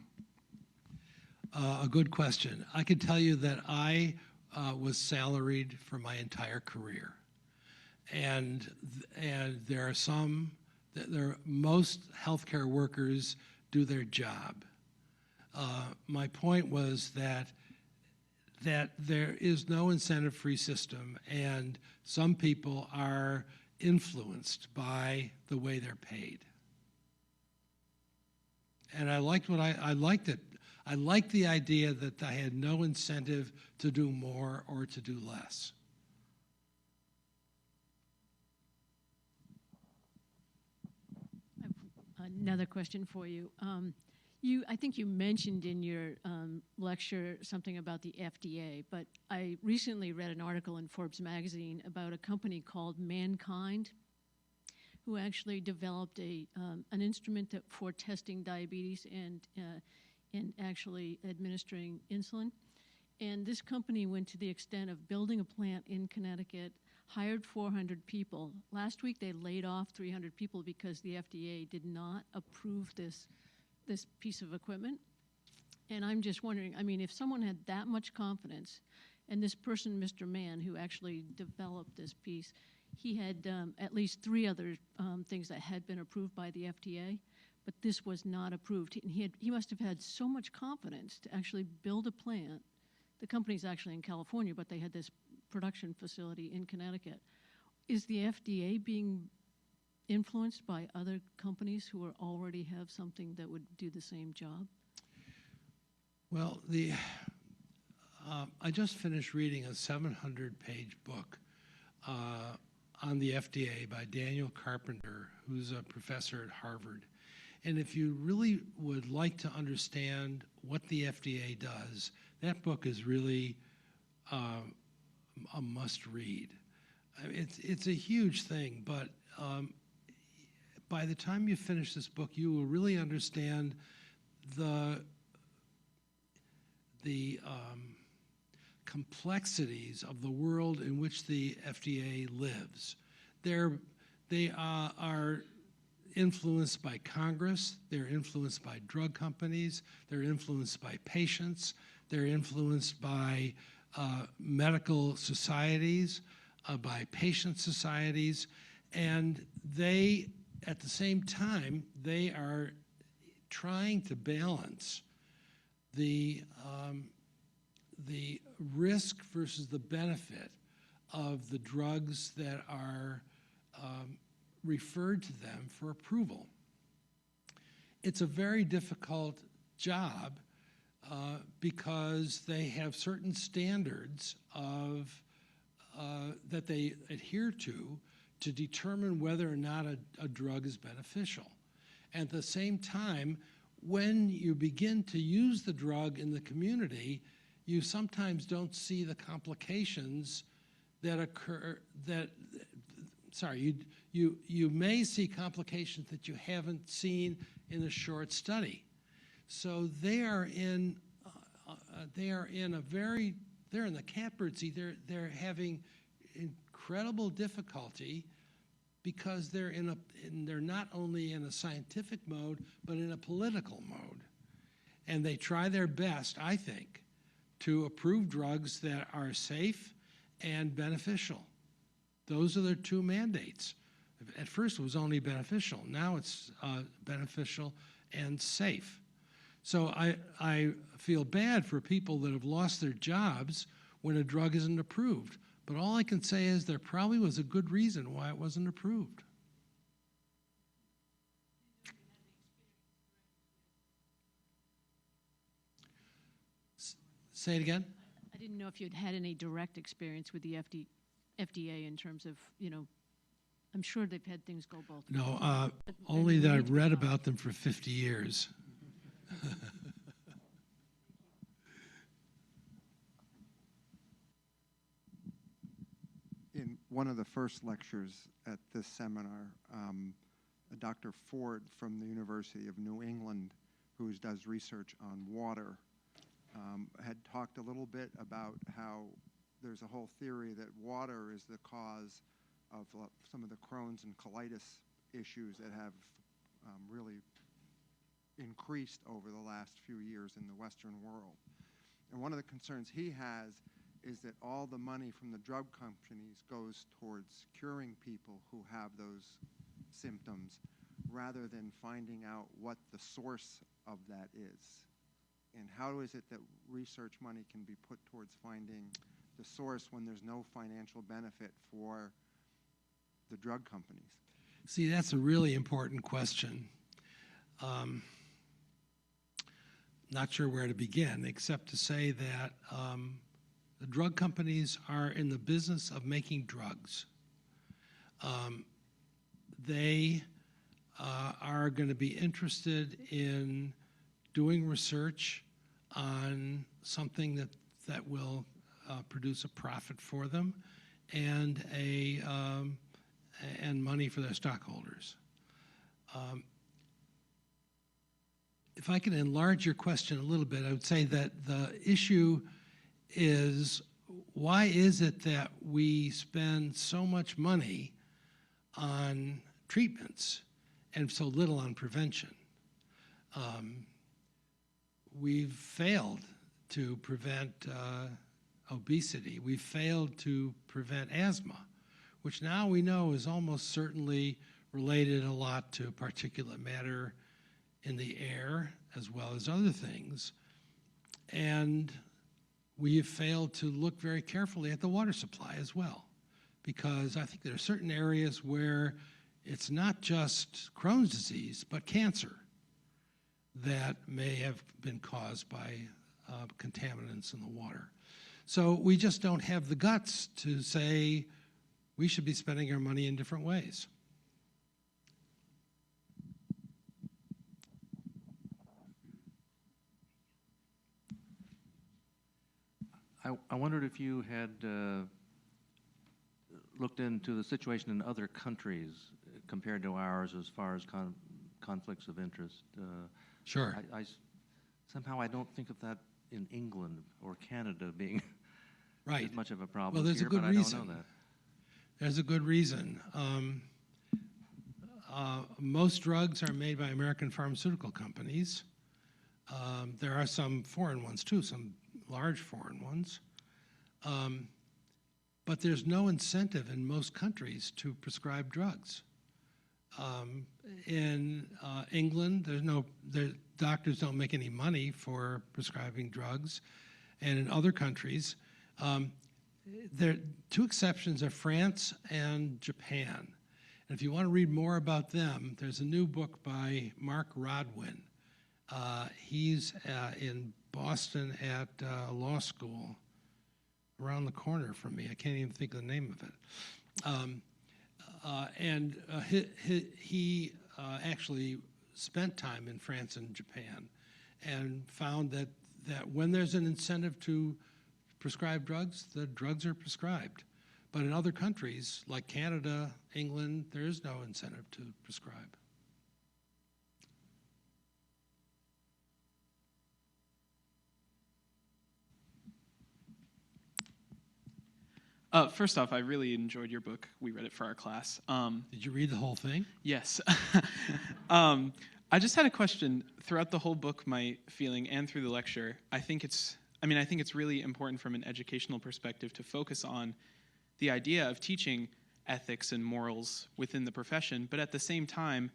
A good question. I can tell you that I was salaried for my entire career. And there are most healthcare workers do their job. My point was that there is no incentive-free system, and some people are influenced by the way they're paid. And I liked it. I liked the idea that I had no incentive to do more or to do less. Another question for you. I think you mentioned in your lecture something about the FDA, but I recently read an article in Forbes magazine about a company called Mankind, who actually developed an instrument for testing diabetes and actually administering insulin. And this company went to the extent of building a plant in Connecticut, hired 400 people. Last week they laid off 300 people because the FDA did not approve this piece of equipment. And I'm just wondering, I mean, if someone had that much confidence, and this person, Mr. Mann, who actually developed this piece, he had at least 3 other things that had been approved by the FDA, but this was not approved. He must have had so much confidence to actually build a plant. The company's actually in California, but they had this production facility in Connecticut. Is the FDA being influenced by other companies who already have something that would do the same job? Well, I just finished reading a 700-page book on the FDA by Daniel Carpenter, who's a professor at Harvard. And if you really would like to understand what the FDA does, that book is really a must-read. It's a huge thing, but by the time you finish this book, you will really understand the complexities of the world in which the FDA lives. They are influenced by Congress, they're influenced by drug companies, they're influenced by patients, they're influenced by medical societies, by patient societies, and they, at the same time, they are trying to balance the risk versus the benefit of the drugs that are referred to them for approval. It's a very difficult job because they have certain standards that they adhere to determine whether or not a drug is beneficial. At the same time, when you begin to use the drug in the community, you sometimes don't see the complications that occur, you may see complications that you haven't seen in a short study. So they're in the catbird seat. They're having incredible difficulty because they're not only in a scientific mode, but in a political mode. And they try their best, I think, to approve drugs that are safe and beneficial. Those are their two mandates. At first it was only beneficial. Now it's beneficial and safe. So I feel bad for people that have lost their jobs when a drug isn't approved. But all I can say is there probably was a good reason why it wasn't approved. Say it again? I didn't know if you'd had any direct experience with the FDA in terms of, I'm sure they've had things go both ways. No, only that I've read about them for 50 years. In one of the first lectures at this seminar, Dr. Ford from the University of New England, who does research on water, had talked a little bit about how there's a whole theory that water is the cause of some of the Crohn's and colitis issues that have really increased over the last few years in the Western world. And one of the concerns he has is that all the money from the drug companies goes towards curing people who have those symptoms rather than finding out what the source of that is. And how is it that research money can be put towards finding the source when there's no financial benefit for the drug companies? See, that's a really important question. Not sure where to begin, except to say that the drug companies are in the business of making drugs. They are going to be interested in doing research on something that will produce a profit for them and and money for their stockholders. If I can enlarge your question a little bit, I would say that the issue is, why is it that we spend so much money on treatments and so little on prevention? We've failed to prevent obesity. We've failed to prevent asthma, which now we know is almost certainly related a lot to particulate matter in the air as well as other things. And we have failed to look very carefully at the water supply as well, because I think there are certain areas where it's not just Crohn's disease, but cancer that may have been caused by contaminants in the water. So we just don't have the guts to say we should be spending our money in different ways. I wondered if you had looked into the situation in other countries compared to ours as far as conflicts of interest. Sure. Somehow I don't think of that in England or Canada being right. as much of a problem. Well, there's here, a good but reason. I don't know that. There's a good reason. Most drugs are made by American pharmaceutical companies. There are some foreign ones too, some large foreign ones. But there's no incentive in most countries to prescribe drugs. In England, doctors don't make any money for prescribing drugs. And in other countries, there are two exceptions are France and Japan. And if you want to read more about them, there's a new book by Mark Rodwin. He's in Boston at law school around the corner from me. I can't even think of the name of it. He actually spent time in France and Japan and found that when there's an incentive to prescribe drugs, the drugs are prescribed. But in other countries, like Canada, England, there is no incentive to prescribe. First off, I really enjoyed your book. We read it for our class. Did you read the whole thing? Yes. I just had a question. Throughout the whole book, my feeling, and through the lecture, I think it's really important from an educational perspective to focus on the idea of teaching ethics and morals within the profession, but at the same time,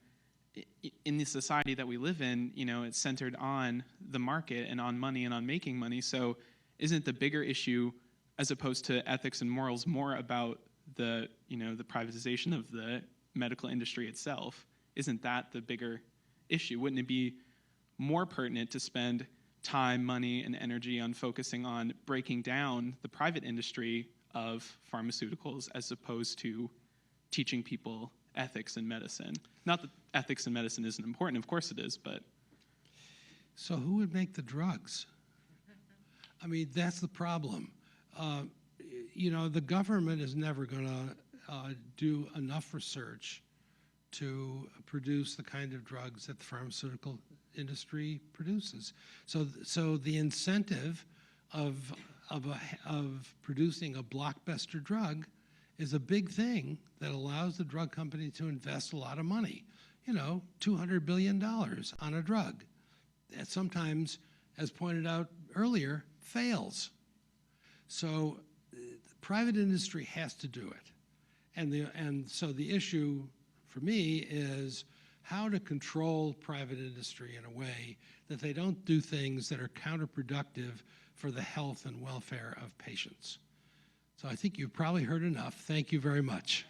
in the society that we live in, it's centered on the market and on money and on making money. So isn't the bigger issue, as opposed to ethics and morals, more about the privatization of the medical industry itself? Isn't that the bigger issue? Wouldn't it be more pertinent to spend time, money, and energy on focusing on breaking down the private industry of pharmaceuticals as opposed to teaching people ethics and medicine? Not that ethics and medicine isn't important, of course it is, but... So who would make the drugs? I mean, that's the problem. The government is never going to do enough research to produce the kind of drugs that the pharmaceutical industry produces. So the incentive of producing a blockbuster drug is a big thing that allows the drug company to invest a lot of money. $200 billion on a drug that sometimes, as pointed out earlier, fails. So the private industry has to do it. And so the issue for me is how to control private industry in a way that they don't do things that are counterproductive for the health and welfare of patients. So I think you've probably heard enough. Thank you very much.